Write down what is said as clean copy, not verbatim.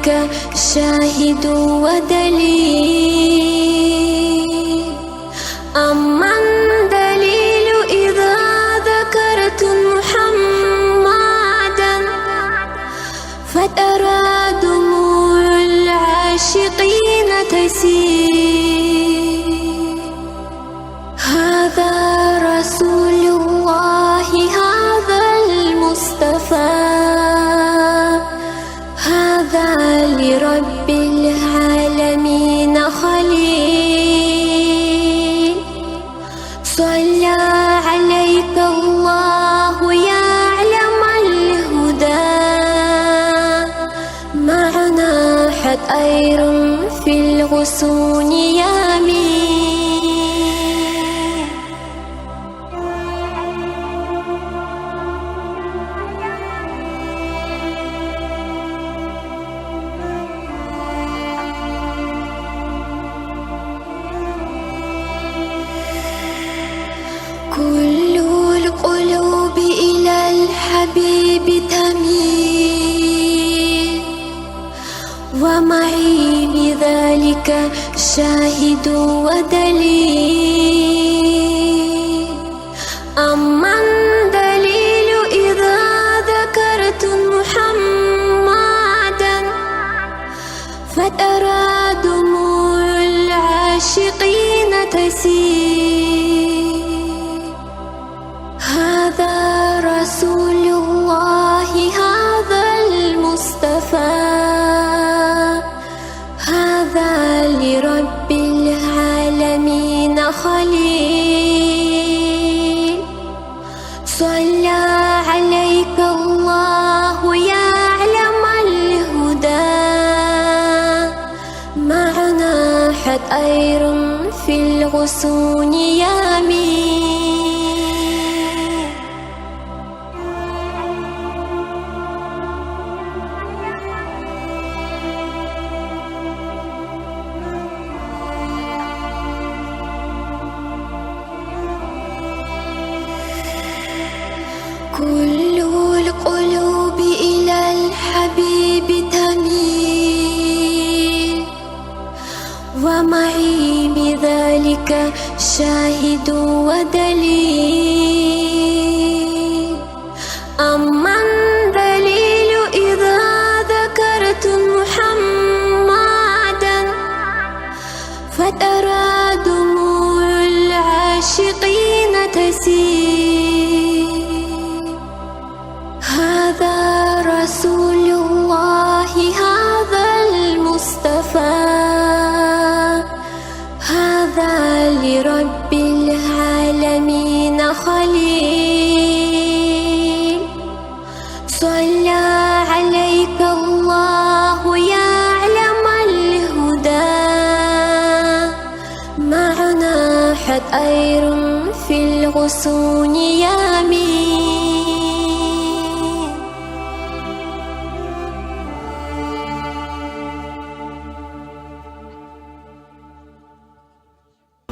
ذلك شاهد ودليل. أما الدليل إذا ذكرت محمدا فترى دموع العاشقين تسيل. هذا رسول الله، هذا المصطفى، هذا لرب العالمين خليل. صلى عليك الله يا علم الهدى، معنا حد أير في الغصون يمين. كل القلوب إلى الحبيب تميل، ومعي بذلك شاهد ودليل. أما الدليل إذا ذكرت محمدا فترى دموع العاشقين تسيل. هذا رسول الله، هذا المصطفى، هذا لرب العالمين خليل. صلى عليك الله يا علم الهدى، معنا حد أير في الغصون يمين. كل القلوب إلى الحبيب تميل، ومعي بذلك شاهد ودليل. أما الدليل إذا ذكرت محمدا فترى دموع العاشقين تسيل. هذا رسول الله، هذا المصطفى، هذا لرب العالمين خليل. صلى عليك الله يا علم الهدى، معنا حد أير في الغصون يمين.